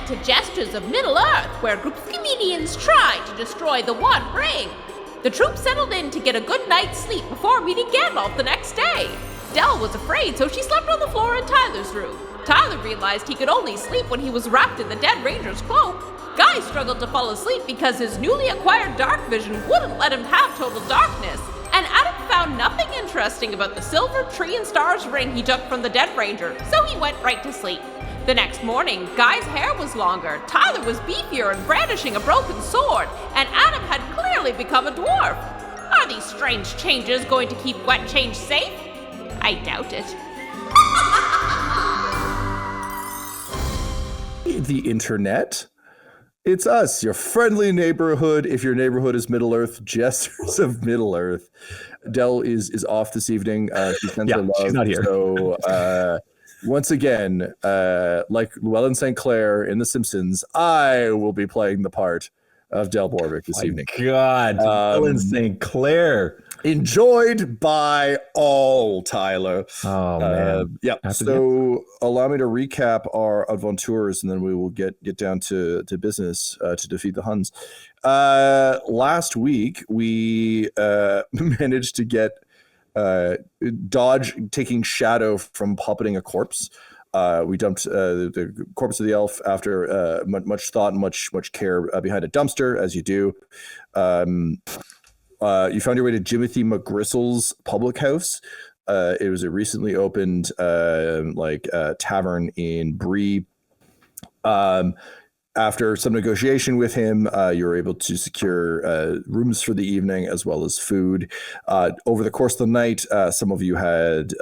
went to Jesters of Middle-earth, where a group of comedians tried to destroy the One Ring. The troupe settled in to get a good night's sleep before meeting Gandalf the next day. Dell was afraid, so she slept on the floor in Tyler's room. Tyler realized he could only sleep when he was wrapped in the dead ranger's cloak. Guy struggled to fall asleep because his newly acquired darkvision wouldn't let him have total darkness. And Adam found nothing interesting about the silver tree and stars ring he took from the dead ranger, so he went right to sleep. The next morning, Guy's hair was longer, Tyler was beefier and brandishing a broken sword, and Adam had clearly become a dwarf. Are these strange changes going to keep Wet Change safe? I doubt it. The internet? It's us, your friendly neighborhood. If your neighborhood is Middle-earth, Jesters of Middle-earth. Dell is off this evening. She sends her love. She's not here. So, once again, like Llewellyn St. Clair in The Simpsons, I will be playing the part of Del Borovic this evening. God, Llewellyn St. Clair. Enjoyed by all, Tyler. Oh, man. Yeah, so allow me to recap our adventures, and then we will get down to business to defeat the Huns. Last week, we managed to get Dodge taking shadow from puppeting a corpse. We dumped the corpse of the elf after much thought and much care behind a dumpster, as you do. You found your way to Jimothy McGristle's public house. It was a recently opened tavern in Bree. After some negotiation with him, you were able to secure rooms for the evening as well as food. Over the course of the night, some of you had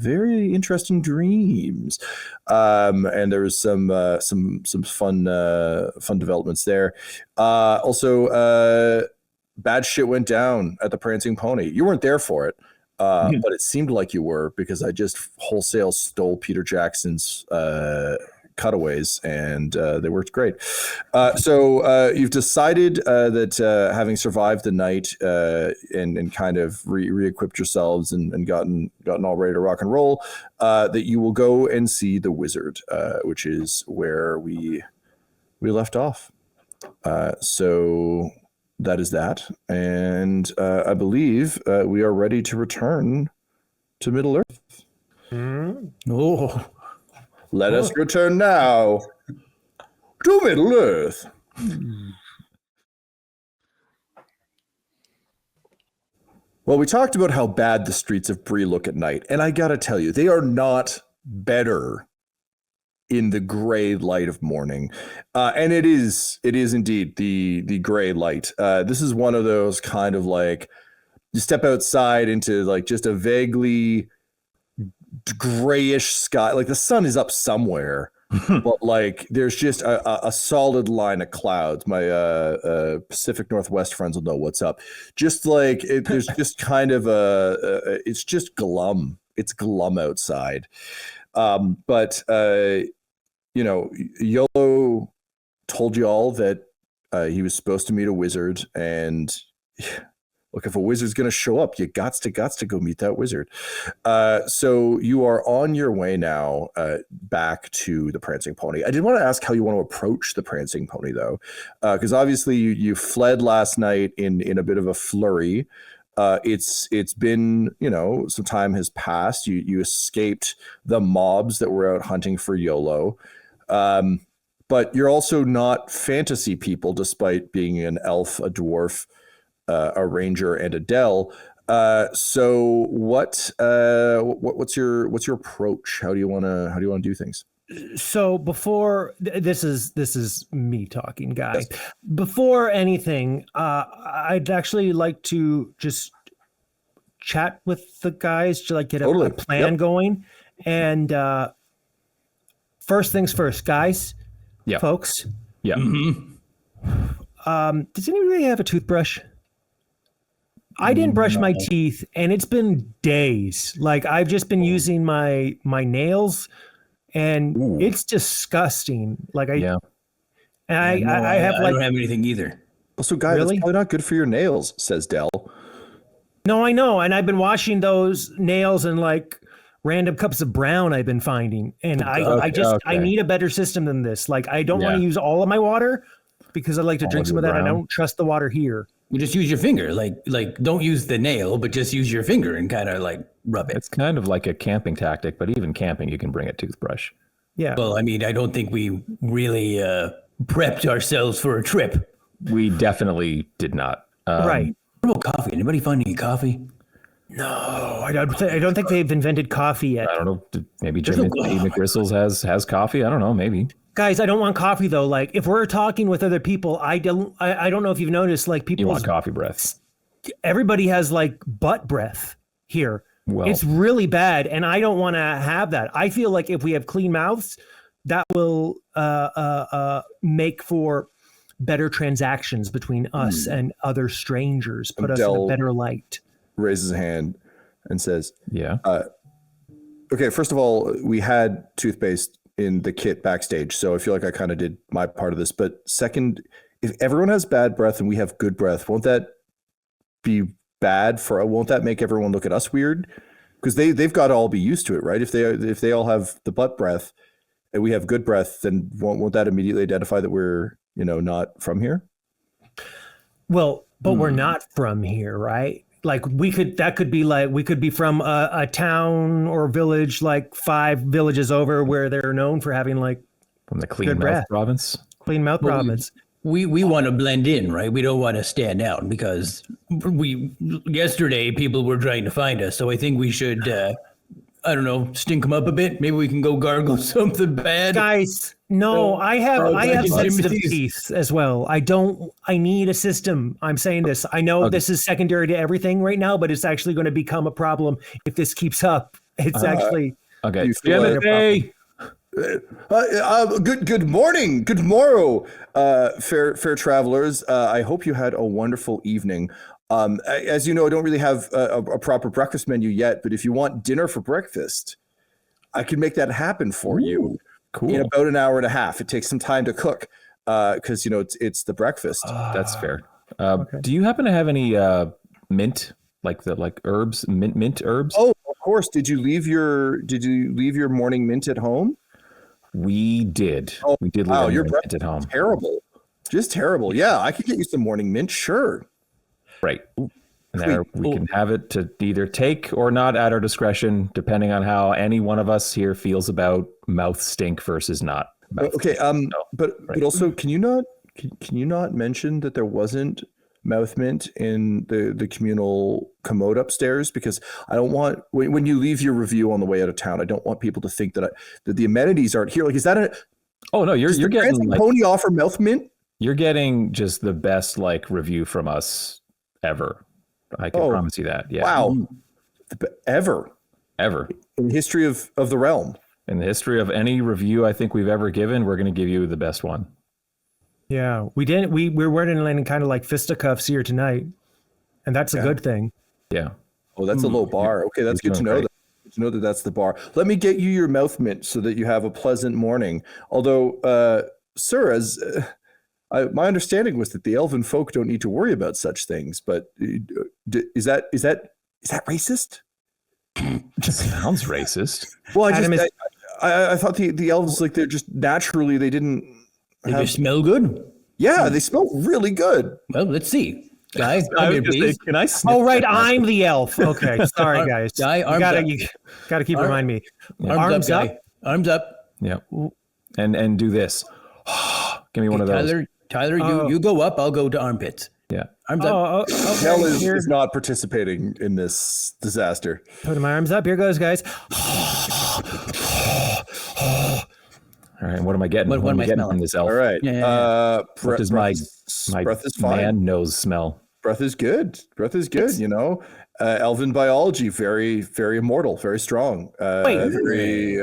very interesting dreams, and there was some fun developments there. Also, bad shit went down at the Prancing Pony. You weren't there for it, but it seemed like you were, because I just wholesale stole Peter Jackson's cutaways, and they worked great. So you've decided that having survived the night and kind of re-equipped yourselves and gotten all ready to rock and roll, that you will go and see the wizard, which is where we left off. So that is that, and I believe we are ready to return to Middle-earth. Oh. Let us return now to Middle-earth. Well, we talked about how bad the streets of Bree look at night, and I gotta tell you, they are not better in the gray light of morning. And it is indeed the gray light. This is one of those kind of like, you step outside into like just a vaguely grayish sky, like the sun is up somewhere, but like there's just a solid line of clouds. My Pacific Northwest friends will know what's up. Just like there's just kind of it's just glum. It's glum outside. But Yolo told you all that he was supposed to meet a wizard, and look, if a wizard's going to show up, you gots to go meet that wizard. So you are on your way now back to the Prancing Pony. I did want to ask how you want to approach the Prancing Pony, though, because obviously you fled last night in a bit of a flurry. It's been, some time has passed. You escaped the mobs that were out hunting for Yolo. But you're also not fantasy people, despite being an elf, a dwarf, a ranger, and a Dell. So what's your approach? How do you want to do things? So before this is me talking, guys. Yes. Before anything, I'd actually like to just chat with the guys to like get a plan going. And first things first, guys, folks. Yeah. Mm-hmm. Does anybody have a toothbrush? I didn't brush my teeth, and it's been days. Like I've just been using my nails, and it's disgusting. Like I have I don't have anything either. Also, guys, really? That's probably not good for your nails, says Dell. No, I know, and I've been washing those nails and like random cups of brown I've been finding, and I need a better system than this. Like, I don't want to use all of my water because I like to drink some of that. I don't trust the water here. You just use your finger, like don't use the nail, but just use your finger and kind of like rub it. It's kind of like a camping tactic, but even camping, you can bring a toothbrush. Yeah. Well, I mean, I don't think we really prepped ourselves for a trip. We definitely did not. Right. What about coffee? Anybody find any coffee? No, I don't think they've invented coffee yet. I don't know. Maybe Jimmy McGristles has coffee. I don't know. Maybe. Guys, I don't want coffee though. Like, if we're talking with other people, I don't know if you've noticed, like, people. You want coffee breath? Everybody has like butt breath here. Well, it's really bad, and I don't want to have that. I feel like if we have clean mouths, that will make for better transactions between us and other strangers. Put us in a better light. Raises a hand and says, "Yeah. Okay, first of all, we had toothpaste in the kit backstage, so I feel like I kind of did my part of this. But second, if everyone has bad breath and we have good breath, won't that be bad for? Won't that make everyone look at us weird? Because they've got to all be used to it, right? If they all have the butt breath and we have good breath, then won't that immediately identify that we're not from here? Well, but we're not from here, right? Like, we could be from a town or village like 5 villages over where they're known for having like from the clean mouth province. Clean mouth province. We want to blend in, right? We don't want to stand out because yesterday people were trying to find us. So I think we should, I don't know, stink them up a bit. Maybe we can go gargle something bad. Guys, no, I have sensitive teeth as well. I need a system. I'm saying this. I know this is secondary to everything right now, but it's actually going to become a problem if this keeps up. It's actually okay. Good morning, good morrow, fair travelers. I hope you had a wonderful evening. As you know, I don't really have a proper breakfast menu yet, but if you want dinner for breakfast, I can make that happen for you. Cool. In about an hour and a half. It takes some time to cook because it's the breakfast. That's fair. Okay. Do you happen to have any mint, like herbs, mint herbs? Oh, of course. Did you leave your morning mint at home? We did. Oh, we did leave your mint at home. Terrible. Just terrible. Yeah, I could get you some morning mint. Sure. Right. And there we can have it to either take or not at our discretion, depending on how any one of us here feels about mouth stink versus not. Okay. But also, can you not mention that there wasn't mouth mint in the communal commode upstairs? Because I don't want, when you leave your review on the way out of town, I don't want people to think that the amenities aren't here. Like, is that a? Oh no, you're getting like, pony offer mouth mint. You're getting just the best review from us ever. I can promise you that. Yeah. Wow. Ever in the history of the realm. In the history of any review I think we've ever given, we're going to give you the best one. Yeah, we didn't. We're wearing kind of like fisticuffs here tonight, and that's a good thing. Yeah. Oh, that's a low bar. Okay, that's good to know. Good to know that that's the bar. Let me get you your mouth mint so that you have a pleasant morning. Although, sir, as my understanding was that the elven folk don't need to worry about such things. But is that racist? Just sounds racist. Well, I thought the elves, like, they're just naturally they just smell good. Yeah, they smell really good. Well, let's see. Guy, please. Can I sniff? Oh, right, I'm the elf. Okay, sorry, guys. Guy, you gotta keep reminding me. Arms up, guy. Arms up. Yeah. And do this. Give me one of those. Tyler, you go up. I'll go to armpits. Yeah. Arms up. Okay. Nell is not participating in this disaster. Putting my arms up. Here goes, guys. All right. What am I getting? What am I getting smelling? from this elf? All right. Yeah. What does my breath is fine. man nose smell? Breath is good. Elven biology, very, very immortal, very strong. Very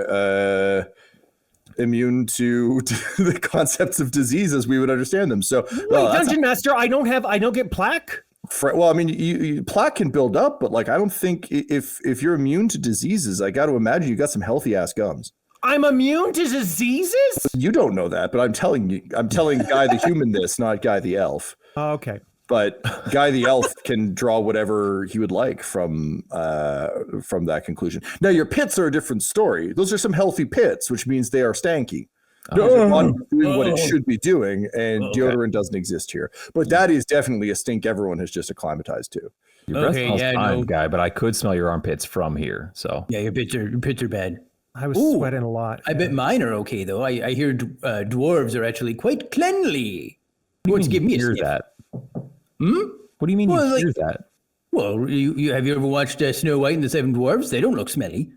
immune to the concepts of disease as we would understand them. So, Dungeon Master, I don't get plaque. Well, I mean, you plaque can build up, but I don't think if you're immune to diseases, I got to imagine you got some healthy ass gums. I'm immune to diseases? You don't know that, but I'm telling Guy the human this, not Guy the elf. Okay. But Guy the elf can draw whatever he would like from that conclusion. Now your pits are a different story. Those are some healthy pits, which means they are stanky. They're not doing what it should be doing, and deodorant doesn't exist here. But that is definitely a stink everyone has just acclimatized to. Your breath smells fine, Guy, but I could smell your armpits from here. So Yeah, your pits are bad. I was sweating a lot. I bet mine are okay though. I hear dwarves are actually quite cleanly. What's give me a sniff? that? What do you mean you hear that? Well, you have you ever watched Snow White and the Seven Dwarfs? They don't look smelly.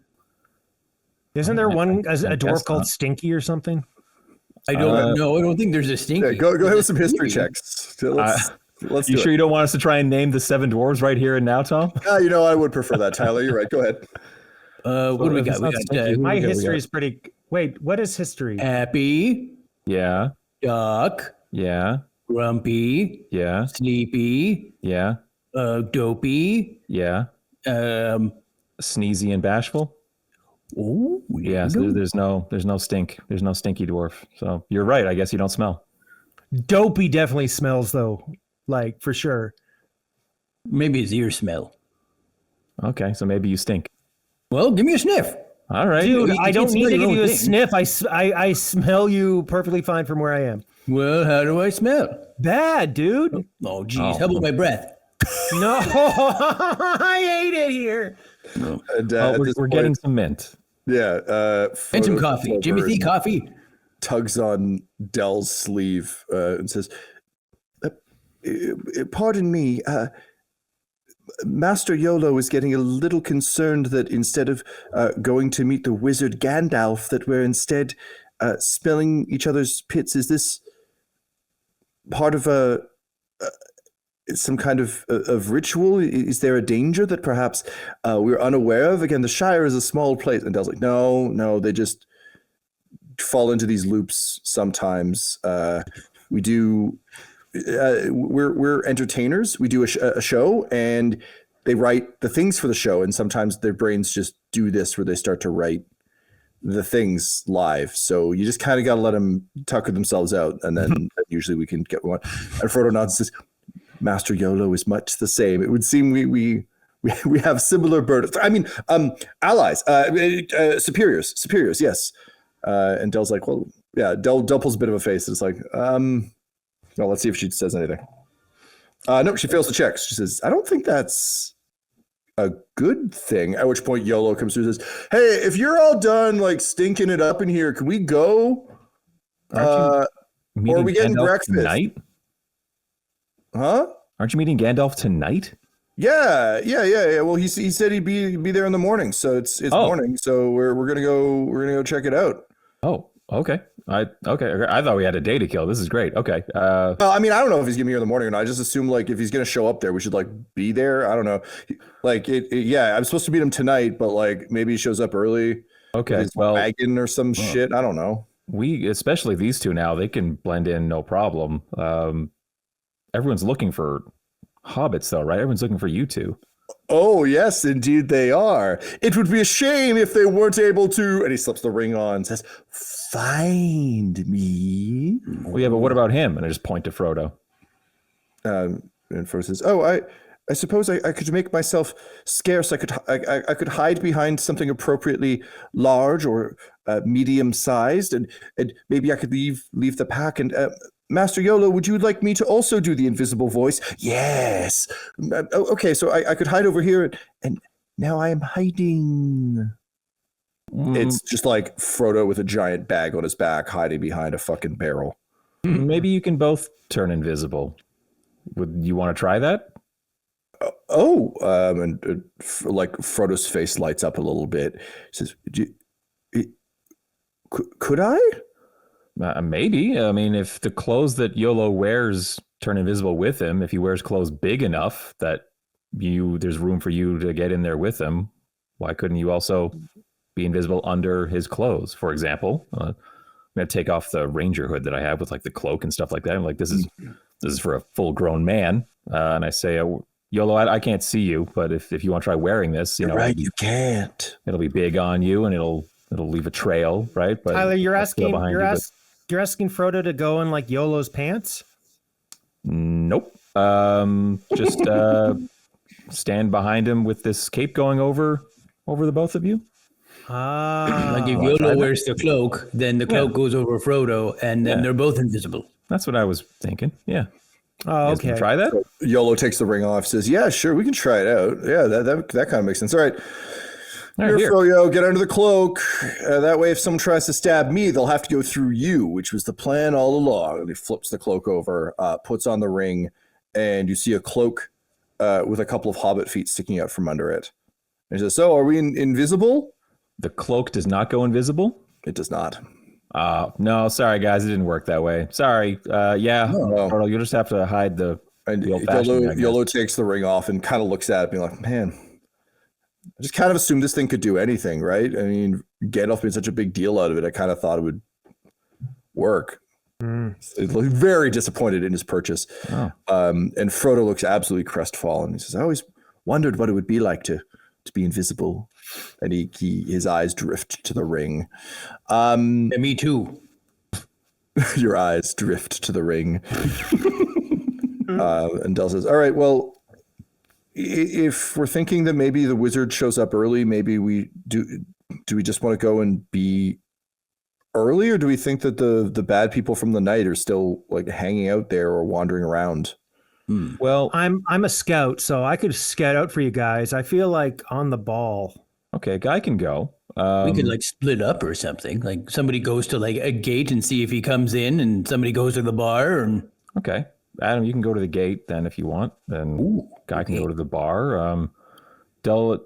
Isn't there one a dwarf called Stinky or something? I don't know. I don't think there's a stinky. Yeah, go ahead with some history checks. Let's You do sure it. you don't want us to try and name the 7 dwarves right here and now, Tom? I would prefer that, Tyler. You're right. Go ahead. What do we got? We got My history is pretty. Wait, what is history? happy, Yeah, duck, yeah, grumpy, yeah, sleepy, yeah, dopey. yeah. Sneezy and bashful. Oh, Yeah, so there's no stink. There's no stinky dwarf. So you're right. I guess you don't smell. Dopey definitely smells though, like for sure. maybe his ear smell. Okay, so maybe you stink. Well, give me a sniff. All right. Dude, you I don't can't need to smell your give you a own thing. sniff. I smell you perfectly fine from where I am. Well, how do I smell? Bad, dude. Oh, geez. How about my breath? No, I hate it here. And, Oh, at we're this getting point, some mint. yeah. And some Frodo coffee. comes Jimmy over T. and coffee. tugs on Dell's sleeve and says, "Pardon me, Master Yolo is getting a little concerned that instead of going to meet the wizard Gandalf, that we're instead smelling each other's pits. Is this part of some kind of ritual? Is there a danger that perhaps we're unaware of? Again, the Shire is a small place." And Dell's like, no, they just fall into these loops sometimes. We do... we're entertainers. We do a show, and they write the things for the show, and sometimes their brains just do this where they start to write the things live. So you just kind of got to let them tucker themselves out, and then usually we can get one. And Frodo nods and says, "Master Yolo is much the same. It would seem we have similar burdens. I mean, allies, superiors, yes." And Dell's like, "Well, yeah." Dell pulls a bit of a face. It's like, well, let's see if she says anything. No, she fails to check. She says, "I don't think that's a good thing." At which point Yolo comes through and says, "Hey, if you're all done like stinking it up in here, can we go? Or are we getting Gandalf breakfast tonight? Huh? Aren't you meeting Gandalf tonight? Yeah. Well, he said he'd be there in the morning, so it's morning. So we're gonna go check it out." Oh, okay. I thought we had a day to kill. This is great. Okay. Well, I mean, I don't know if he's gonna be here in the morning or not. I just assume like if he's gonna show up there, we should like be there. I don't know. Like yeah, I'm supposed to meet him tonight, but like maybe he shows up early. Okay. His wagon or some shit. I don't know. We, especially these two now, they can blend in no problem. Everyone's looking for hobbits though, right? Everyone's looking for you two. Oh, yes, indeed they are. It would be a shame if they weren't able to. And he slips the ring on and says, "Find me." Well, yeah, but what about him? And I just point to Frodo. And Frodo says, "Oh, I suppose I could make myself scarce. I could hide behind something appropriately large or medium-sized, and maybe I could leave the pack. And Master Yolo, would you like me to also do the invisible voice?" "Yes." "Okay, so I could hide over here, and now I am hiding." It's just like Frodo with a giant bag on his back, hiding behind a fucking barrel. Maybe you can both turn invisible. Would you want to try that? Like Frodo's face lights up a little bit. He says, "Could I?" Maybe. I mean, if the clothes that Yolo wears turn invisible with him, if he wears clothes big enough that there's room for you to get in there with him, why couldn't you also be invisible under his clothes, for example? I'm going to take off the ranger hood that I have with like the cloak and stuff like that. I'm like, this is for a full grown man. And I say, "Yolo, I can't see you, but if you want to try wearing this, You're right, you can't. it'll be big on you and it'll leave a trail, right?" But Tyler, you're I'll steal asking behind you, but- you're asking Frodo to go in like Yolo's pants? Nope. Just stand behind him with this cape going over the both of you. Like if Wanna try Yolo that? wears the cloak, then the cloak goes over Frodo, and then they're both invisible. That's what I was thinking. Yeah. Oh, You guys wanna okay. try that? YOLO takes the ring off, says, yeah, sure, we can try it out. Yeah, that kind of makes sense. All right. All right, Here, here. Froyo, get under the cloak. That way, if someone tries to stab me, they'll have to go through you, which was the plan all along. And he flips the cloak over, puts on the ring, and you see a cloak with a couple of hobbit feet sticking out from under it. And he says, so, are we invisible? The cloak does not go invisible. It does not. No, sorry guys, it didn't work that way. Sorry. Frodo, you'll just have to hide the old-fashioned way, I guess. YOLO takes the ring off and kind of looks at it, being like, man, I just kind of assumed this thing could do anything, right? I mean, Gandalf made such a big deal out of it. I kind of thought it would work. He's very disappointed in his purchase. Oh. And Frodo looks absolutely crestfallen. He says, I always wondered what it would be like to be invisible. And his eyes drift to the ring. Yeah, me too. Your eyes drift to the ring. And Del says, all right, well, if we're thinking that maybe the wizard shows up early, maybe we do we just want to go and be early, or do we think that the bad people from the night are still like hanging out there or wandering around? Well, I'm a scout, so I could scout out for you guys. I feel like on the ball. okay, guy can go. We could like split up or something. Like somebody goes to like a gate and see if he comes in, and somebody goes to the bar. And Okay, Adam, you can go to the gate then if you want. Then guy can go to the bar. Del,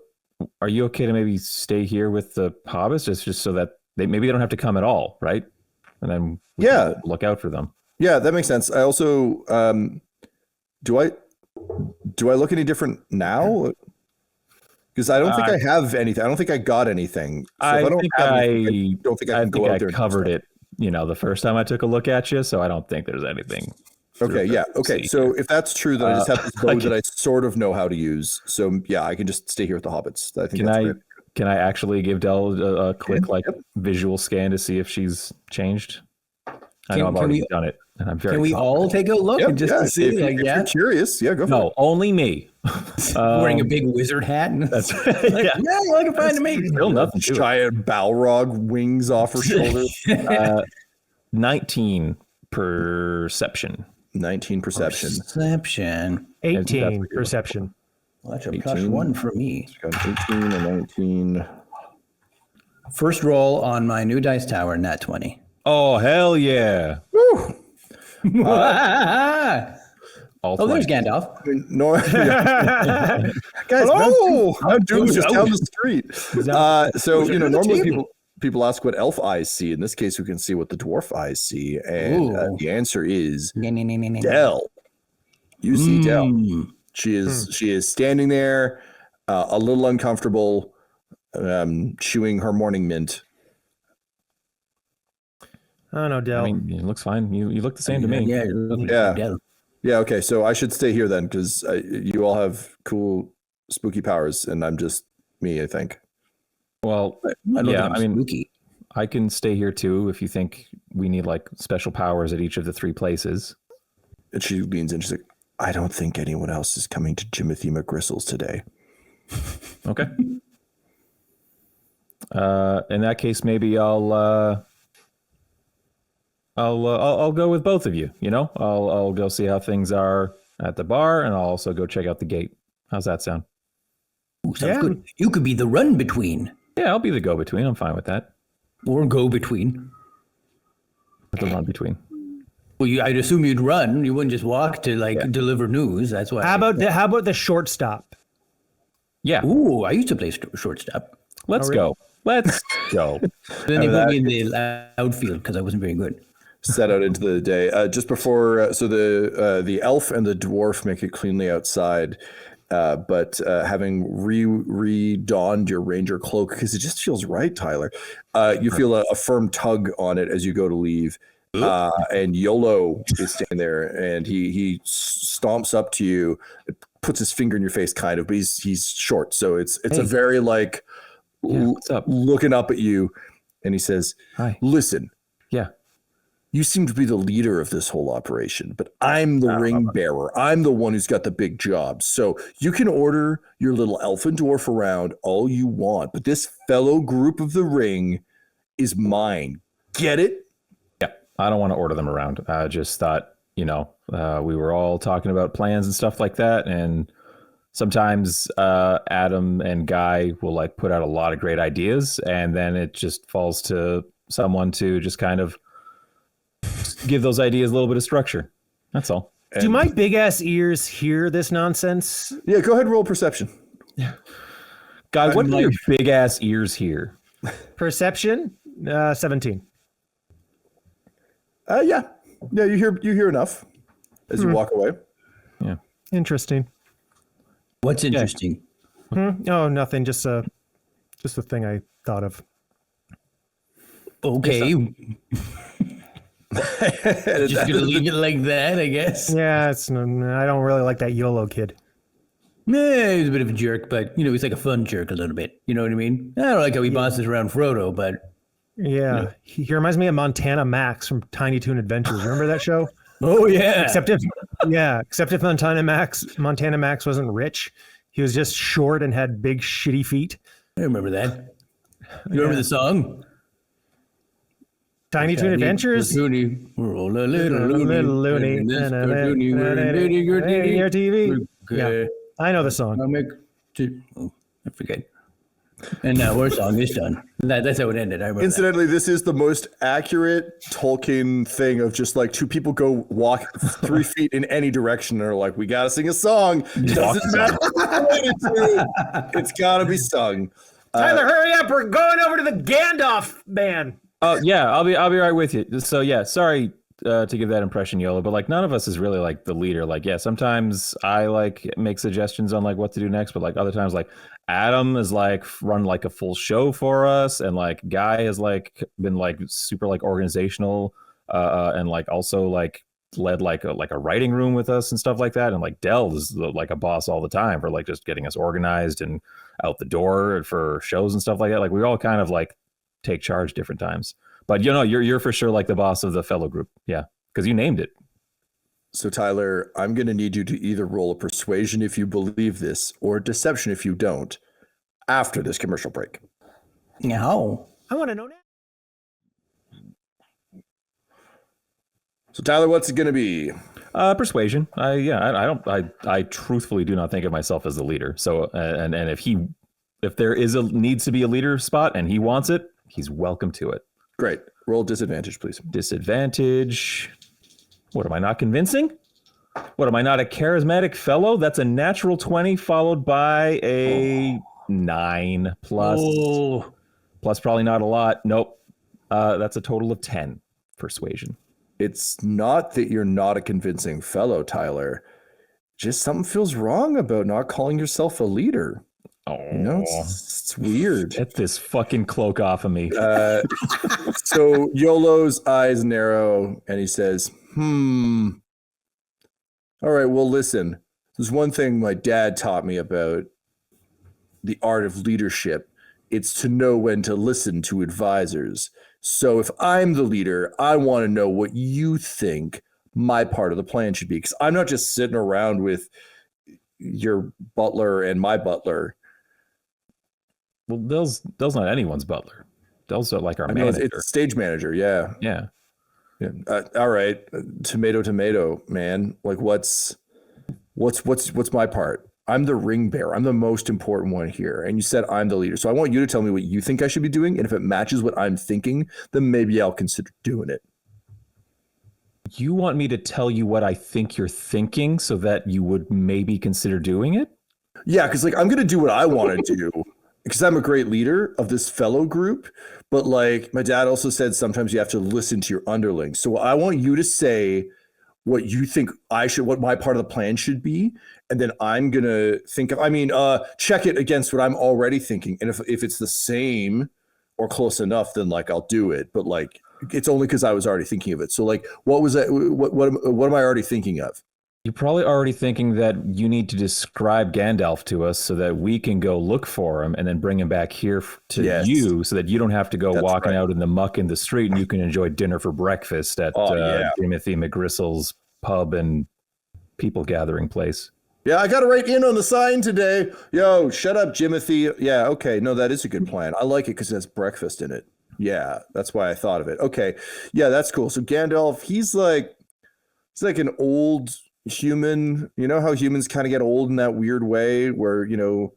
are you okay to maybe stay here with the hobbits just so that they don't have to come at all, right? And then we can look out for them. Yeah, that makes sense. I also do I look any different now? Because I don't think I have anything. I don't think I got anything. So if I don't have anything, I don't think I can go out there. I covered it, the first time I took a look at you, so I don't think there's anything. Okay, yeah. Okay, so if that's true, then I just have this bow that I sort of know how to use. So yeah, I can just stay here with the hobbits. I think that's great. Can I actually give Del a quick visual scan to see if she's changed? I know I've already done it, and I'm very. Can we all take a look and just to see? If you're curious, yeah, go for it. No, only me. Wearing a big wizard hat. And That's like, yeah, I can find me. Still nothing to it. Giant Balrog wings off her shoulder. 19 perception. 19 perception. Perception. 18 perception. Well, that's a +1 for me. Got 18 and 19. First roll on my new dice tower, nat 20. Oh, hell yeah. Woo! All There's 20. Gandalf. No, guys, hello. Doom's just down the street. So normally people ask what elf eyes see. In this case, we can see what the dwarf eyes see, and the answer is Del. You see Del. She is standing there, a little uncomfortable, chewing her morning mint. I don't know, Del. I mean, it looks fine. You look the same to me. Yeah. Okay. So I should stay here then, because you all have cool, spooky powers, and I'm just me, I think. Well, Spooky. I can stay here too if you think we need like special powers at each of the 3 places. And she leans in. She's like, I don't think anyone else is coming to Jimothy McGristle's today. Okay. In that case, maybe I'll go with both of you. I'll go see how things are at the bar, and I'll also go check out the gate. How's that sound? Ooh, sounds good. You could be the run between. Yeah, I'll be the go between. I'm fine with that. Or go between. The run between. Well, I'd assume you'd run. You wouldn't just walk to deliver news. That's why. How about the shortstop? Yeah. Ooh, I used to play shortstop. Let's go. Let's go. Then they put me in the outfield because I wasn't very good. Set out into the day. Just before, so the elf and the dwarf make it cleanly outside, but having re-donned your ranger cloak, because it just feels right, Tyler, you feel a firm tug on it as you go to leave. And YOLO is standing there, and he stomps up to you, puts his finger in your face, kind of, but he's short, so it's a very like what's up? Looking up at you, and he says, Hi. Listen. Yeah. you seem to be the leader of this whole operation, but I'm the ring bearer. I'm the one who's got the big job. So you can order your little elf and dwarf around all you want, but this fellow group of the ring is mine. Get it? Yeah, I don't want to order them around. I just thought, we were all talking about plans and stuff like that, and sometimes Adam and Guy will like put out a lot of great ideas, and then it just falls to someone to just kind of give those ideas a little bit of structure. That's all. Do my big ass ears hear this nonsense? Yeah, go ahead and roll perception. Guy, what do your big ass ears hear? Perception, 17. Yeah, you hear enough as you walk away. Yeah, Interesting. What's interesting? Oh, nothing. Just a thing I thought of. Okay. Just gonna leave it like that, I guess. Yeah, I don't really like that YOLO kid. Nah, he's a bit of a jerk, but he's like a fun jerk a little bit. You know what I mean? I don't like how he bosses around Frodo, but Yeah, he reminds me of Montana Max from Tiny Toon Adventures. Remember that show? oh yeah. Except if Montana Max wasn't rich, he was just short and had big shitty feet. I remember that. You remember the song? Tiny Toon Adventures. We're all a little loony. And this cartoony, we're invading your TV. Your TV. Okay. Yeah, I know the song. I forget. And now our song is done. That's how it ended. I remember. Incidentally, this is the most accurate Tolkien thing of just like two people go walk 3 feet in any direction and are like, we got to sing a song. Doesn't matter what it's related to. It's got to be sung. Tyler, hurry up. We're going over to the Gandalf band. Oh yeah, I'll be right with you. So yeah, sorry to give that impression, YOLO, but like none of us is really like the leader. Like, yeah, sometimes I like make suggestions on like what to do next, but like other times like Adam is like run like a full show for us, and like Guy has like been like super like organizational and like also like led like a writing room with us and stuff like that, and like Dell is like a boss all the time for like just getting us organized and out the door for shows and stuff like that. Like we all kind of like take charge different times, but you're for sure like the boss of the fellow group. Yeah, because you named it. So Tyler, I'm going to need you to either roll a persuasion if you believe this or deception if you don't after this commercial break. No. I want to know now. So Tyler, what's it going to be? Persuasion. I truthfully do not think of myself as the leader. So and if there needs to be a leader spot and he wants it, he's welcome to it. Great. Roll disadvantage, please. Disadvantage. What, am I not convincing? What, am I not a charismatic fellow? That's a natural 20 followed by a 9 plus. Oh. Plus probably not a lot. Nope. That's a total of 10 persuasion. It's not that you're not a convincing fellow, Tyler. Just something feels wrong about not calling yourself a leader. Oh, it's weird. Get this fucking cloak off of me. So YOLO's eyes narrow and he says, all right, well, listen, there's one thing my dad taught me about the art of leadership. It's to know when to listen to advisors. So if I'm the leader, I want to know what you think my part of the plan should be, because I'm not just sitting around with your butler and my butler. Well, Dell's not anyone's butler. Dell's like our manager. It's stage manager, yeah. Yeah. All right, tomato, man. Like, what's my part? I'm the ring bearer. I'm the most important one here. And you said I'm the leader. So I want you to tell me what you think I should be doing. And if it matches what I'm thinking, then maybe I'll consider doing it. You want me to tell you what I think you're thinking so that you would maybe consider doing it? Yeah, because like I'm going to do what I want to do because I'm a great leader of this fellow group. But like my dad also said, sometimes you have to listen to your underlings. So I want you to say what you think what my part of the plan should be. And then I'm going to think check it against what I'm already thinking. And if it's the same or close enough, then like I'll do it. But like, it's only because I was already thinking of it. So like, what was that? What am I already thinking of? You're probably already thinking that you need to describe Gandalf to us so that we can go look for him and then bring him back here to you so that you don't have to go walking out in the muck in the street and you can enjoy dinner for breakfast at Timothy McGristle's pub and people gathering place. Yeah, I got to write in on the sign today. Yo, shut up, Jimothy. Yeah, okay. No, that is a good plan. I like it because it has breakfast in it. Yeah, that's why I thought of it. Okay. Yeah, that's cool. So Gandalf, he's like an old human. You know how humans kind of get old in that weird way where, you know,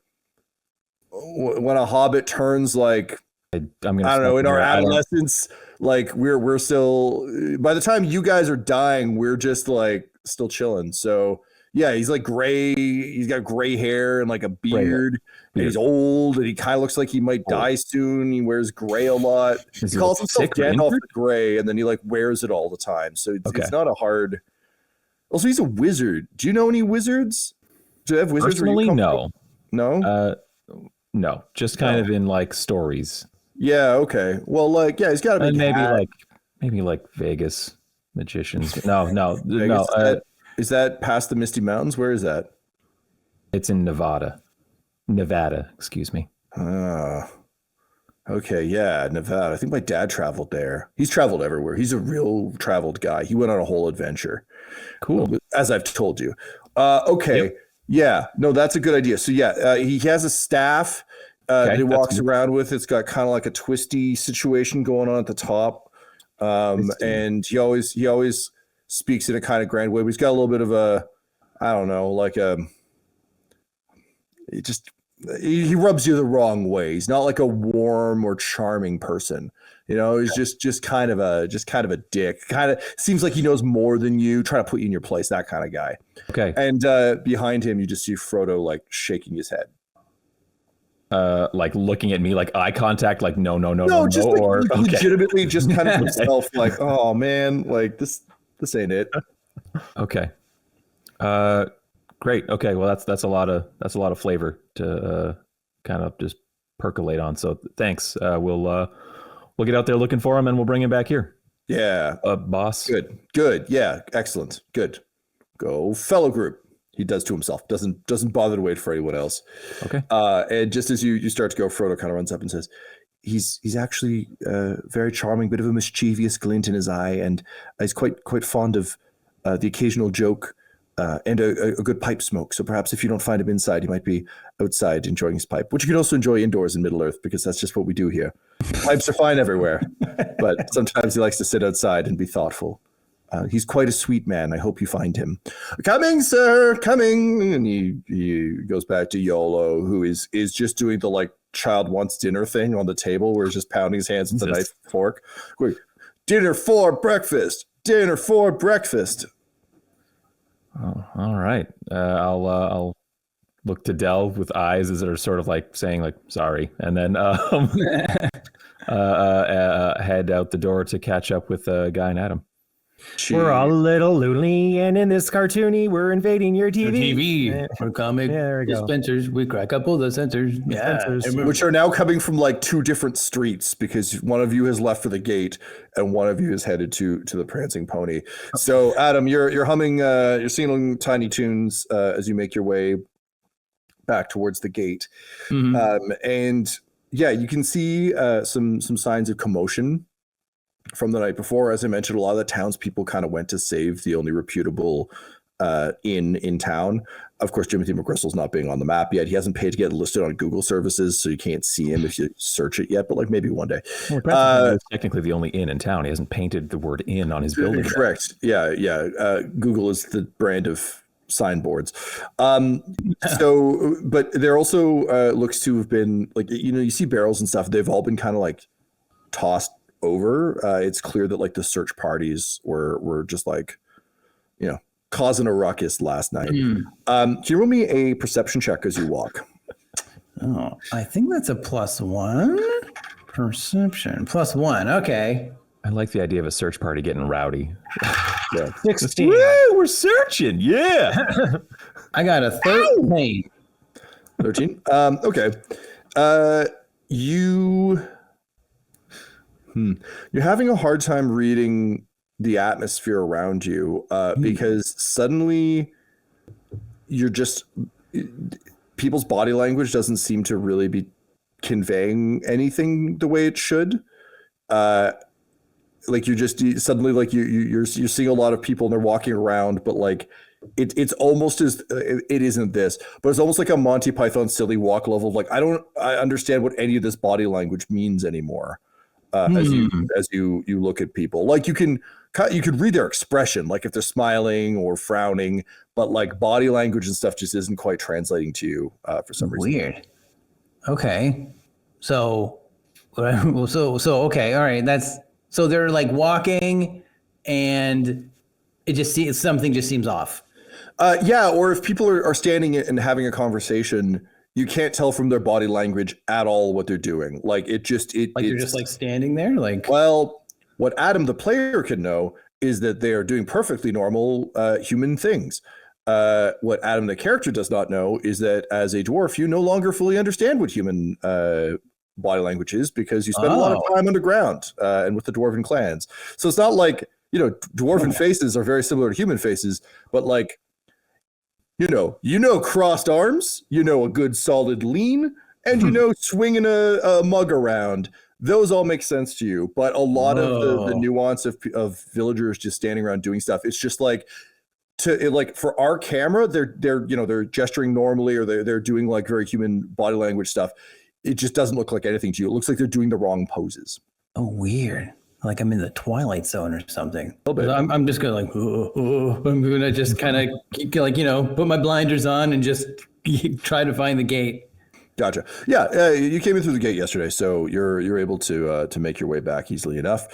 when a hobbit turns like, I don't know, in our adolescence, like we're still, by the time you guys are dying, we're just like still chilling. So yeah, he's like gray. He's got gray hair and like a beard. And he's old and he kind of looks like he might die soon. He wears gray a lot. He calls himself Gandalf the Gray, and then he like wears it all the time. So it's not a hard. Also, he's a wizard. Do you know any wizards? Do you have wizards? Personally, no. No? No. Just kind of in like stories. Yeah, okay. Well, like, yeah, he's got a big maybe like Vegas magicians. No. Is that past the Misty Mountains? Where is that? It's in Nevada, excuse me. Okay, yeah, Nevada. I think my dad traveled there. He's traveled everywhere. He's a real traveled guy. He went on a whole adventure. Cool. As I've told you. Okay. Yep. Yeah, no, that's a good idea. So yeah, he has a staff that he walks around with. It's got kind of like a twisty situation going on at the top. And he always speaks in a kind of grand way, but he's got a little bit of a, I don't know, like he rubs you the wrong way. He's not like a warm or charming person. You know, he's just kind of a dick. Kind of seems like he knows more than you, trying to put you in your place, that kind of guy. Okay. And behind him, you just see Frodo like shaking his head. Like looking at me, like eye contact, like no, just like, or legitimately just kind of himself, like, oh man, like this ain't it. Okay. Great. Okay. Well, that's a lot of flavor to kind of just percolate on. So thanks. We'll get out there looking for him and we'll bring him back here. Yeah. Boss. Good. Yeah. Excellent. Good. Go fellow group. He does to himself. Doesn't bother to wait for anyone else. Okay. And just as you start to go, Frodo kind of runs up and says, He's actually very charming, bit of a mischievous glint in his eye, and he's quite fond of the occasional joke and a good pipe smoke. So perhaps if you don't find him inside, he might be outside enjoying his pipe, which you can also enjoy indoors in Middle Earth because that's just what we do here. Pipes are fine everywhere, but sometimes he likes to sit outside and be thoughtful. He's quite a sweet man. I hope you find him. Coming, sir, coming. And he goes back to Yolo, who is just doing the like child wants dinner thing on the table where he's just pounding his hands with the knife and fork. Dinner for breakfast. Oh, all right. I'll look to Del with eyes that are sort of like saying like sorry, and then head out the door to catch up with Guy and Adam. We're all a little lonely, and in this cartoony, we're invading your TV. We're comic dispensers. We crack up all the sensors. Which are now coming from like two different streets because one of you has left for the gate and one of you is headed to the Prancing Pony. So Adam, you're humming, you're singing tiny tunes as you make your way back towards the gate. Mm-hmm. And yeah, you can see some signs of commotion from the night before. As I mentioned, a lot of the townspeople kind of went to save the only reputable inn in town. Of course, Timothy McGristle's not being on the map yet. He hasn't paid to get listed on Google services, so you can't see him if you search it yet, but like maybe one day. Well, technically the only inn in town. He hasn't painted the word inn on his building. Correct. Yeah. Google is the brand of signboards. So, but there also looks to have been like, you see barrels and stuff. They've all been kind of like tossed over. It's clear that like the search parties were just like, causing a ruckus last night. Can you roll me a perception check as you walk? Oh, I think that's a +1. Perception +1. Okay. I like the idea of a search party getting rowdy. Yeah. 16. Woo, we're searching. Yeah. I got a 13. 13. Okay. You're having a hard time reading the atmosphere around you because suddenly you're just people's body language doesn't seem to really be conveying anything the way it should. Like you're just suddenly like you're seeing a lot of people and they're walking around, but like it's almost as it isn't this, but it's almost like a Monty Python silly walk level of like I understand what any of this body language means anymore. As you look at people, like you can read their expression, like if they're smiling or frowning, but like body language and stuff just isn't quite translating to you for some reason. Weird. Okay, so okay, all right. So they're like walking, and something just seems off. Yeah, or if people are standing and having a conversation, you can't tell from their body language at all what they're doing. Like they're just like standing there. Like, well, what Adam the player can know is that they are doing perfectly normal human things. What Adam the character does not know is that as a dwarf, you no longer fully understand what human body language is because you spend a lot of time underground and with the dwarven clans. So it's not like, dwarven faces are very similar to human faces, but like, crossed arms, a good solid lean, and swinging a mug around. Those all make sense to you, but a lot of the nuance of villagers just standing around doing stuff, it's just like for our camera, they're gesturing normally or they're doing like very human body language stuff. It just doesn't look like anything to you. It looks like they're doing the wrong poses. Oh, weird. Like I'm in the Twilight Zone or something. I'm just gonna I'm gonna just kind of put my blinders on and just try to find the gate. Gotcha. Yeah, you came in through the gate yesterday, so you're able to make your way back easily enough.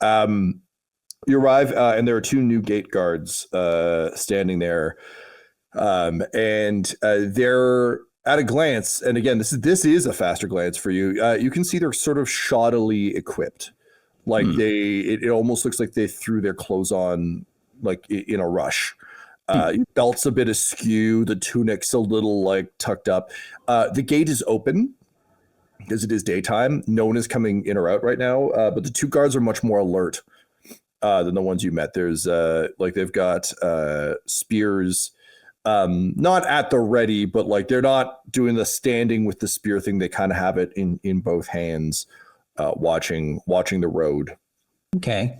You arrive, and there are two new gate guards standing there, and they're at a glance. And again, this is a faster glance for you. You can see they're sort of shoddily equipped. Like it almost looks like they threw their clothes on like in a rush. Belt's a bit askew, the tunic's a little like tucked up. The gate is open because it is daytime. No one is coming in or out right now, but the two guards are much more alert than the ones you met. There's they've got spears, not at the ready, but like they're not doing the standing with the spear thing. They kind of have it in both hands. Watching the road. Okay.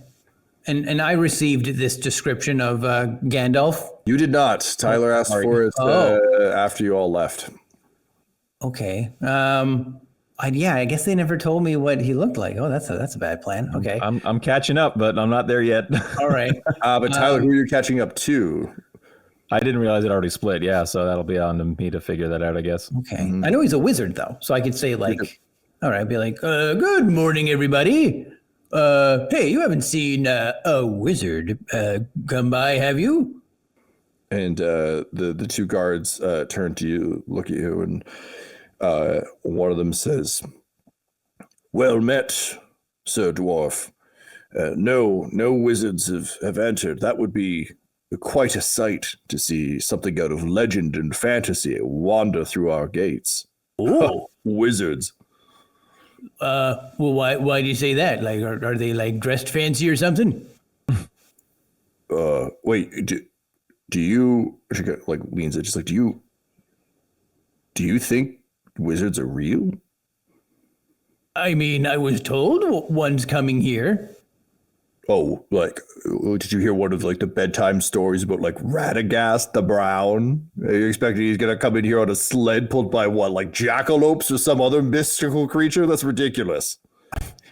And I received this description of Gandalf. You did not. Tyler asked for it after you all left. Okay. I guess they never told me what he looked like. Oh, that's a bad plan. Okay. I'm catching up, but I'm not there yet. All right. But Tyler, who are you catching up to? I didn't realize it already split. Yeah, so that'll be on to me to figure that out, I guess. Okay. I know he's a wizard though, so I could say like. All right, be like, good morning, everybody. Hey, you haven't seen a wizard come by, have you? And the two guards turn to you, look at you, and one of them says, "Well met, Sir Dwarf. No wizards have entered. That would be quite a sight to see something out of legend and fantasy wander through our gates." Oh, wizards. Well, why do you say that? Like, are they like dressed fancy or something? Wait, do you? She like leans it, just like, do you think wizards are real? I mean, I was told one's coming here. Oh, like, did you hear one of like the bedtime stories about like Radagast the Brown? Are you expecting he's gonna come in here on a sled pulled by what, like jackalopes or some other mystical creature? That's ridiculous.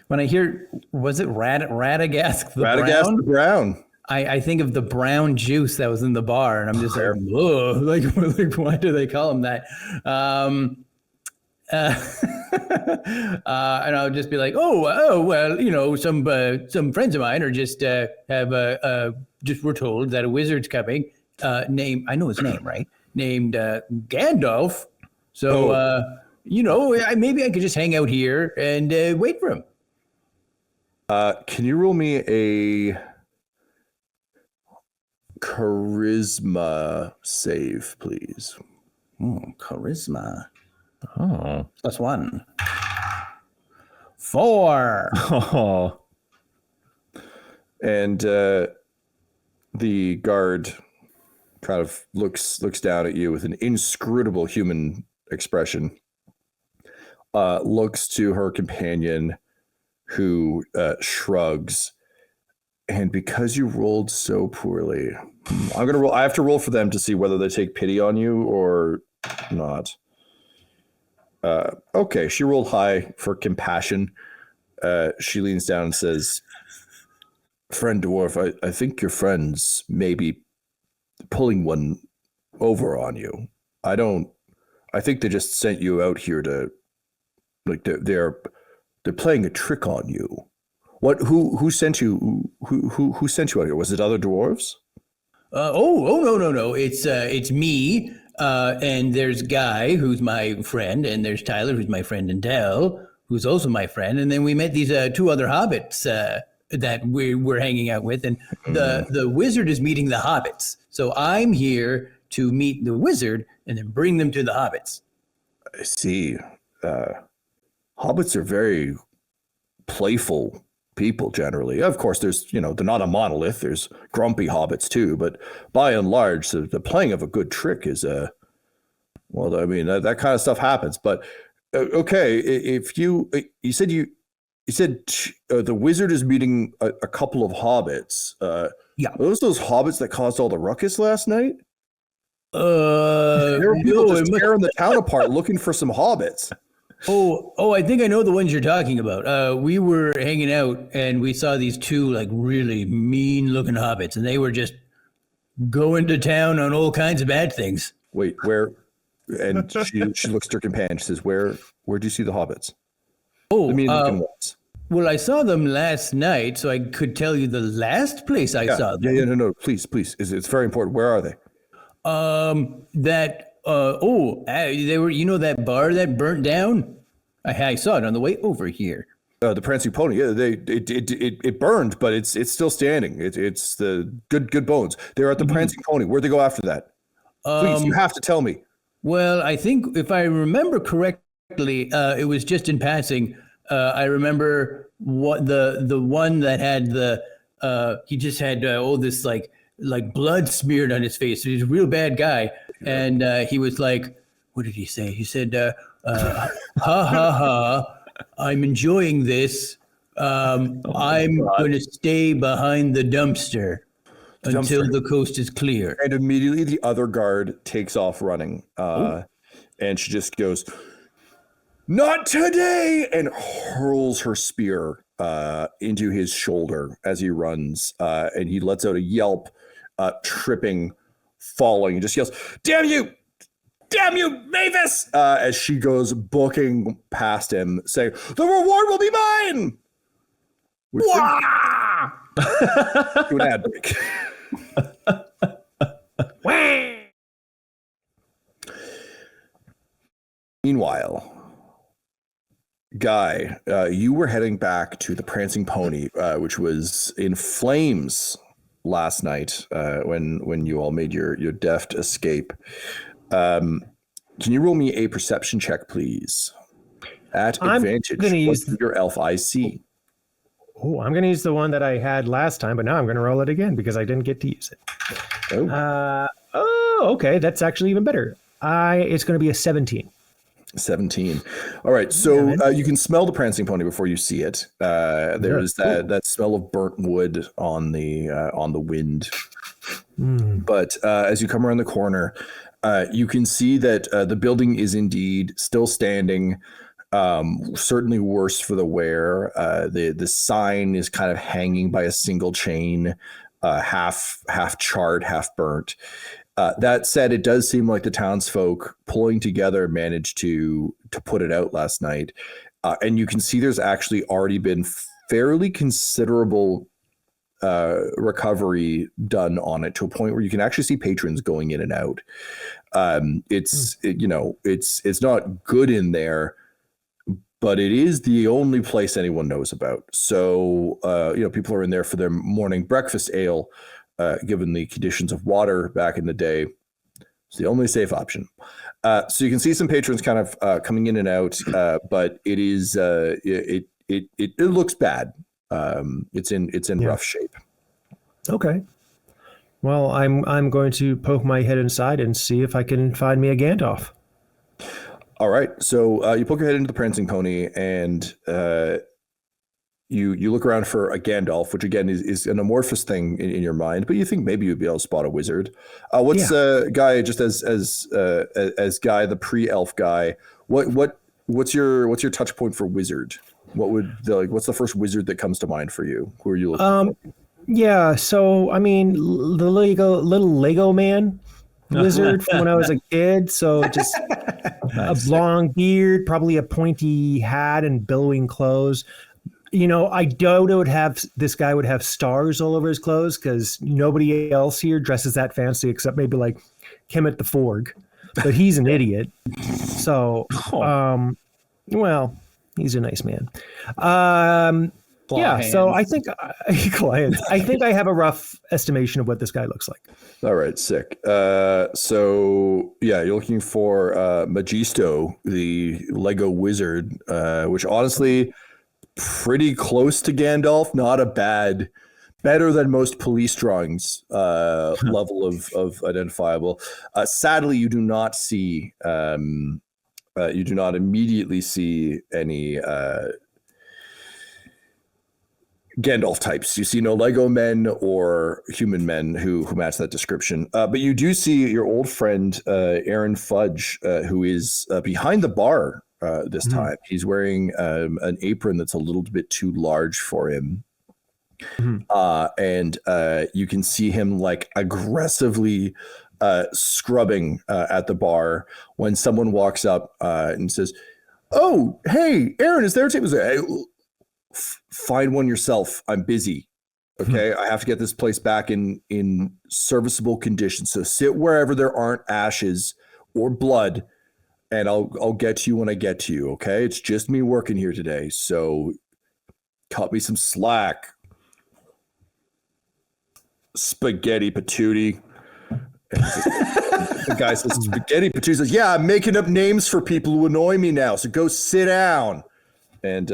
When I hear, was it Radagast the Radagast Brown? the Brown. I think of the brown juice that was in the bar, and I'm just like, why do they call him that? And I'll just be like, oh, well, some friends of mine are just just were told that a wizard's coming. I know his name, right? Named Gandalf. So maybe I could just hang out here and wait for him. Can you roll me a charisma save, please? Charisma. Oh. +1. 4. Oh. And the guard kind of looks down at you with an inscrutable human expression. Looks to her companion, who shrugs. And because you rolled so poorly, I'm gonna roll. I have to roll for them to see whether they take pity on you or not. Okay, she rolled high for compassion. She leans down and says, "Friend Dwarf, I think your friends may be pulling one over on you. I think they just sent you out here to, like, they're playing a trick on you. Who sent you? Who sent you out here? Was it other dwarves?" No. It's me. And there's Guy, who's my friend, and there's Tyler, who's my friend, and Dell, who's also my friend. And then we met these two other hobbits that we're hanging out with, and the wizard is meeting the hobbits. So I'm here to meet the wizard and then bring them to the hobbits. I see. Hobbits are very playful people generally. Of course, there's, they're not a monolith. There's grumpy hobbits too, but by and large, the playing of a good trick is that kind of stuff happens. But okay, if you said the wizard is meeting a couple of hobbits. Yeah. Are those hobbits that caused all the ruckus last night? There were people just tearing the town apart looking for some hobbits. Oh, I think I know the ones you're talking about. We were hanging out and we saw these two like really mean looking hobbits, and they were just going to town on all kinds of bad things. Wait, where? And she looks at her companion. She says, "Where do you see the hobbits?" Oh, ones. Well, I saw them last night, so I could tell you the last place I saw them. Yeah, no, please. It's very important. Where are they? They were, that bar that burnt down? I saw it on the way over here. The Prancing Pony. Yeah, it burned, but it's still standing. It's the good bones. They're at the Prancing Pony. Where'd they go after that? Please, you have to tell me. Well, I think if I remember correctly, it was just in passing. I remember what the one that had he just had all this like blood smeared on his face. He was a real bad guy. And he was like, what did he say? He said, ha ha ha, I'm enjoying this. I'm going to stay behind the dumpster until the coast is clear. And immediately the other guard takes off running. And she just goes, "Not today!" and hurls her spear into his shoulder as he runs. And he lets out a yelp, tripping, falling, and just yells, "Damn you, Mavis!" As she goes booking past him, saying, "The reward will be mine!" To an ad break. Meanwhile, Guy, you were heading back to the Prancing Pony, which was in flames last night when you all made your deft escape. Can you roll me a perception check, please? At advantage. I'm gonna use your elf IC. Oh, I'm going to use the one that I had last time, but now I'm going to roll it again because I didn't get to use it. Okay. That's actually even better. It's going to be a 17. 17. All right. So you can smell the Prancing Pony before you see it. There is that smell of burnt wood on the wind. But as you come around the corner, you can see that the building is indeed still standing. Certainly worse for the wear. The sign is kind of hanging by a single chain, half charred, half burnt. That said, it does seem like the townsfolk pulling together managed to put it out last night. And you can see there's actually already been fairly considerable recovery done on it, to a point where you can actually see patrons going in and out. It's not good in there, but it is the only place anyone knows about. So, people are in there for their morning breakfast ale, given the conditions of water back in the day. It's the only safe option. So you can see some patrons kind of coming in and out, but it is it looks bad. It's in rough shape. Okay. Well, I'm going to poke my head inside and see if I can find me a Gandalf. All right. So you poke your head into the prancing pony, and you look around for a Gandalf, which again is an amorphous thing in your mind, but you think maybe you'd be able to spot a wizard. What's Guy, just as Guy, the pre-elf guy? What's your touch point for wizard? What's the first wizard that comes to mind for you? Who are you looking for? Yeah, so I mean, the little Lego man wizard from when I was a kid. So just a long beard, probably a pointy hat and billowing clothes. You know, I doubt this guy would have stars all over his clothes because nobody else here dresses that fancy except maybe like Kemet the Forg, but he's an idiot. So, well, he's a nice man. Yeah, so I think I have a rough estimation of what this guy looks like. All right, sick. So yeah, you're looking for Magisto, the Lego wizard, which honestly pretty close to Gandalf. Not a better than most police drawings level of identifiable. Sadly, you do not see you do not immediately see any Gandalf types. You see no Lego men or human men who match that description. But you do see your old friend, Aaron Fudge, who is behind the bar this time. He's wearing an apron that's a little bit too large for him. And you can see him like aggressively scrubbing at the bar when someone walks up and says, "Oh, hey, Aaron, is there a table?" Hey, find one yourself. I'm busy. Okay. I have to get this place back in serviceable condition. So sit wherever there aren't ashes or blood, and I'll get to you when I get to you. Okay. It's just me working here today. So cut me some slack. Spaghetti patootie. The guy says, spaghetti patootie says, "Yeah, I'm making up names for people who annoy me now. So go sit down." And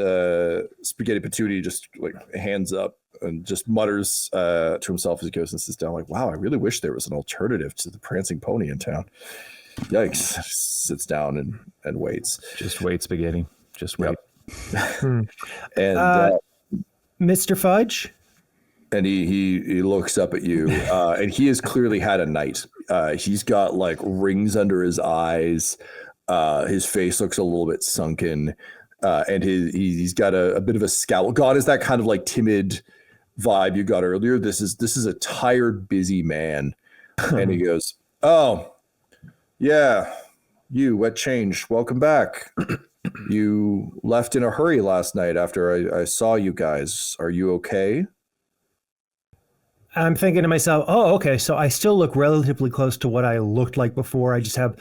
Spaghetti Patootie just like hands up and just mutters to himself as he goes and sits down, like, "Wow, I really wish there was an alternative to the prancing pony in town." Yikes. Sits down and waits. Just wait, Spaghetti. Just wait. Yep. And Mr. Fudge? And he looks up at you, and he has clearly had a night. He's got like rings under his eyes. His face looks a little bit sunken. And he's got a bit of a scowl. God, is that kind of like timid vibe you got earlier? This is a tired, busy man. And he goes, "Oh, yeah, what changed? Welcome back. You left in a hurry last night after I saw you guys. Are you okay?" I'm thinking to myself, oh, okay, so I still look relatively close to what I looked like before. I just have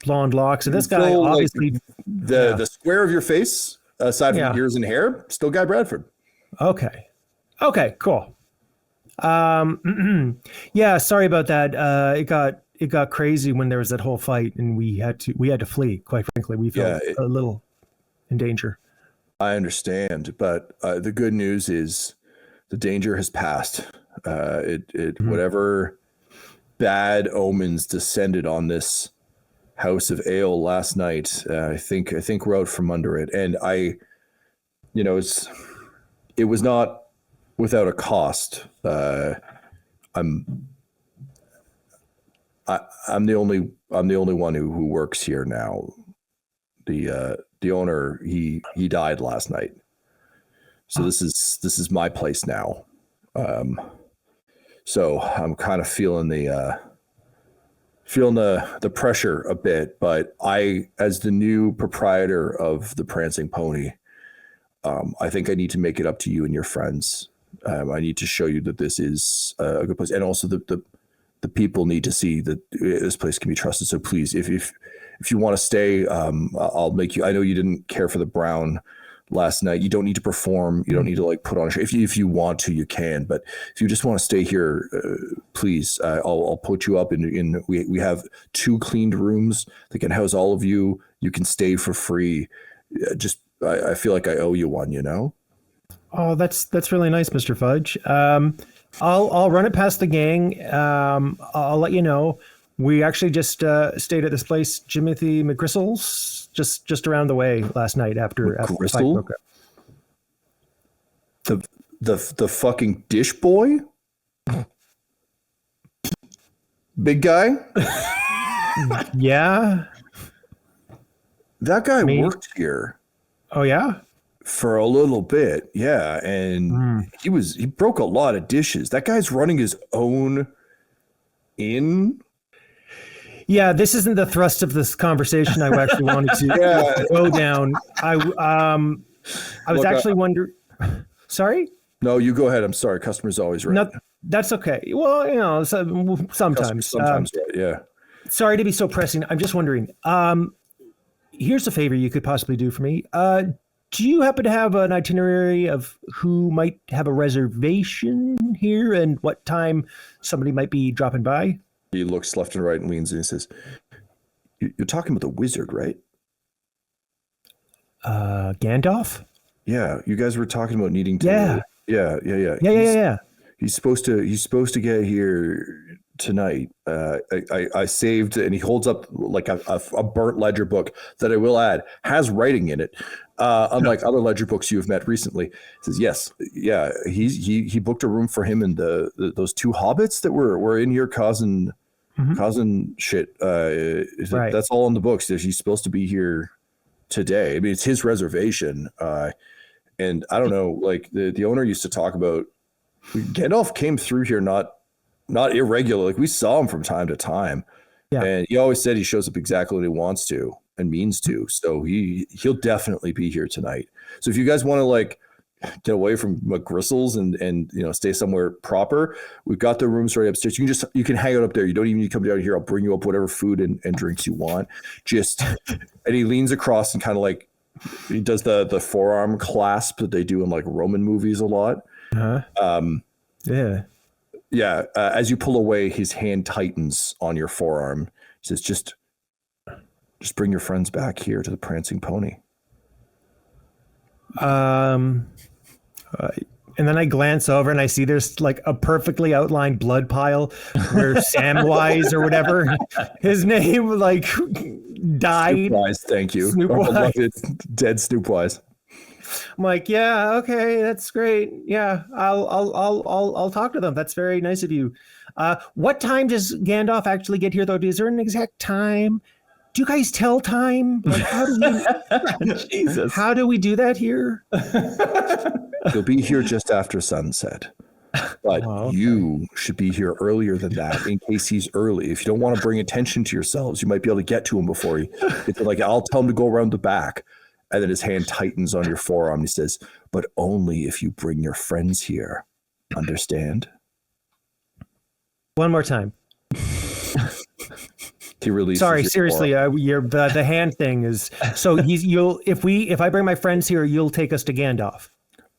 blonde locks, and this guy obviously the square of your face, aside from ears and hair, still Guy Bradford. Okay, cool. Yeah, sorry about that. It got crazy when there was that whole fight, and we had to flee. Quite frankly, we felt a little in danger. I understand, but the good news is the danger has passed. Whatever bad omens descended on this house of ale last night, I think we're out from under it. And it was not without a cost. I'm the only one who works here now. The owner, he died last night. So this is my place now. So I'm kind of feeling the pressure a bit, but I, as the new proprietor of the Prancing Pony, I think I need to make it up to you and your friends. I need to show you that this is a good place, and also the people need to see that this place can be trusted. So please, if you want to stay, I'll make you. I know you didn't care for the brown last night. You don't need to perform. You don't need to like put on a show. If you want to, you can. But if you just want to stay here, please, I'll put you up in. We have 2 cleaned rooms that can house all of you. You can stay for free. I feel like I owe you one. You know. Oh, that's really nice, Mr. Fudge. I'll run it past the gang. I'll let you know. We actually just stayed at this place, Jimothy McGristle's, just around the way last night after the fight broke up. The fucking dish boy? Big guy? Yeah. That guy worked here. Oh yeah? For a little bit, yeah. And he broke a lot of dishes. That guy's running his own inn. Yeah, this isn't the thrust of this conversation I actually wanted to go down. I was actually wondering. Sorry? No, you go ahead. I'm sorry. Customer's always right. No, that's okay. Well, you know, sometimes. Sometimes right, yeah. Sorry to be so pressing. I'm just wondering. Here's a favor you could possibly do for me. Do you happen to have an itinerary of who might have a reservation here and what time somebody might be dropping by? He looks left and right and leans and he says, "You're talking about the wizard, right?" Gandalf? Yeah, you guys were talking about needing to. Yeah. He's supposed to get here tonight. I saved, and he holds up like a burnt ledger book that I will add has writing in it. Unlike other ledger books you have met recently. He says, yes, yeah, he booked a room for him and those two hobbits that were in here causing shit. Right. That's all in the books. He's supposed to be here today. I mean, it's his reservation. And I don't know, like the owner used to talk about Gandalf came through here not irregular. Like we saw him from time to time. Yeah. And he always said he shows up exactly when he wants to and means to. So he'll definitely be here tonight. So if you guys want to like get away from McGristle's and you know stay somewhere proper, we've got the rooms right upstairs. You can hang out up there. You don't even need to come down here. I'll bring you up whatever food and drinks you want. And he leans across and kind of like he does the forearm clasp that they do in like Roman movies a lot. Yeah. As you pull away, his hand tightens on your forearm. He says, just bring your friends back here to the Prancing Pony. And then I glance over and I see there's like a perfectly outlined blood pile where Samwise or whatever his name like died. Snoopwise, thank you. Snoopwise. Dead Snoopwise. I'm like, yeah, okay, that's great. Yeah, I'll talk to them. That's very nice of you. What time does Gandalf actually get here, though? Is there an exact time? Do you guys tell time? Like, how do we do that here? You'll be here just after sunset. But you should be here earlier than that in case he's early. If you don't want to bring attention to yourselves, you might be able to get to him before he. It's like, I'll tell him to go around the back. And then his hand tightens on your forearm. He says, but only if you bring your friends here. Understand? One more time. He releases. Sorry, seriously. The hand thing is so. If I bring my friends here, you'll take us to Gandalf.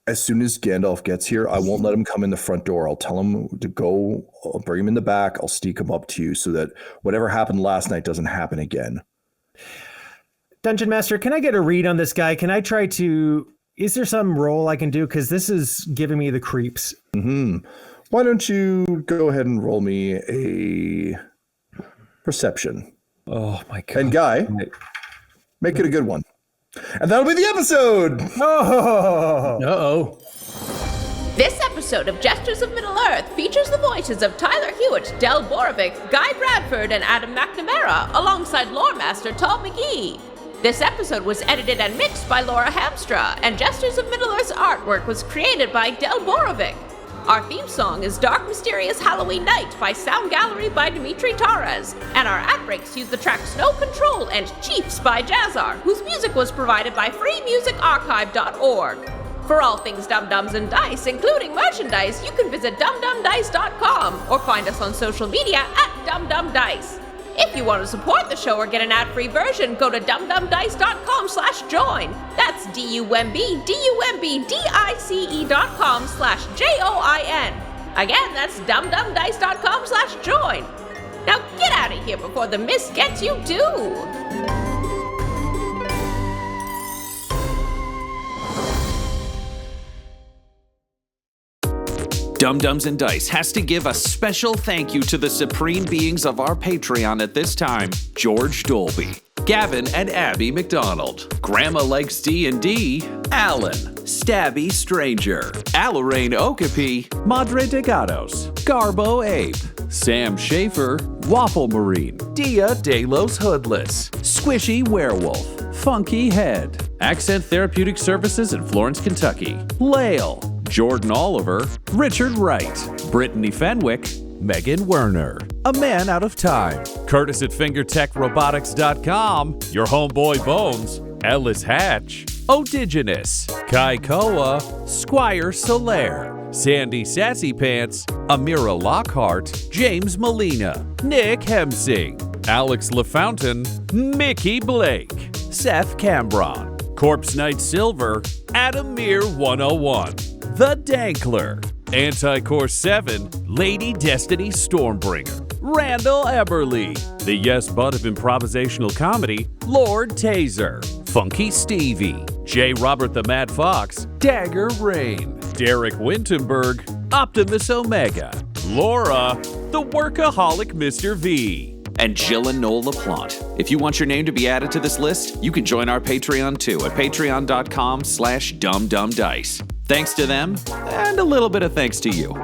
As soon as Gandalf gets here, I won't let him come in the front door. I'll tell him to go. I'll bring him in the back. I'll sneak him up to you so that whatever happened last night doesn't happen again. Dungeon Master, can I get a read on this guy? Can I try to... Is there some role I can do? Because this is giving me the creeps. Why don't you go ahead and roll me a perception? Oh, my God. And Guy, make it a good one. And that'll be the episode! Oh! Uh-oh. This episode of Jesters of Middle-earth features the voices of Tyler Hewitt, Del Borovic, Guy Bradford, and Adam McNamara, alongside lore master Tom McGee. This episode was edited and mixed by Laura Hamstra, and Jesters of Middle-earth's artwork was created by Del Borovic. Our theme song is Dark Mysterious Halloween Night by Sound Gallery by Dmitry Torres, and our ad-breaks use the tracks No Control and Chiefs by Jazzar, whose music was provided by freemusicarchive.org. For all things Dum-Dums and Dice, including merchandise, you can visit dumdumdice.com or find us on social media at dumdumdice. If you want to support the show or get an ad-free version, go to dumdumdice.com/join. That's DUMBDUMBDICE.com/JOIN. Again, that's dumdumdice.com/join. Now get out of here before the mist gets you too. Dum Dums and Dice has to give a special thank you to the supreme beings of our Patreon at this time: George Dolby, Gavin and Abby McDonald, Grandma Likes D&D, Alan, Stabby Stranger, Alarain Okapi, Madre de Gatos, Garbo Ape, Sam Schaefer, Waffle Marine, Dia de los Hoodless, Squishy Werewolf, Funky Head, Accent Therapeutic Services in Florence, Kentucky, Lale, Jordan Oliver, Richard Wright, Brittany Fenwick, Megan Werner, A Man Out of Time, Curtis at FingerTechRobotics.com, Your Homeboy Bones, Ellis Hatch, Odigenous, Kai Koa, Squire Solaire, Sandy Sassy Pants, Amira Lockhart, James Molina, Nick Hemsing, Alex LaFountain, Mickey Blake, Seth Cambron, Corpse Knight Silver, Adamir 101, The Dankler, Anti-Core 7, Lady Destiny Stormbringer, Randall Eberly, the Yes Bud of improvisational comedy, Lord Taser, Funky Stevie, J. Robert the Mad Fox, Dagger Rain, Derek Wintenberg, Optimus Omega, Laura, the Workaholic Mr. V, and Jill and Noel LaPlante. If you want your name to be added to this list, you can join our Patreon too at patreon.com/dumdumdice. Thanks to them, and a little bit of thanks to you.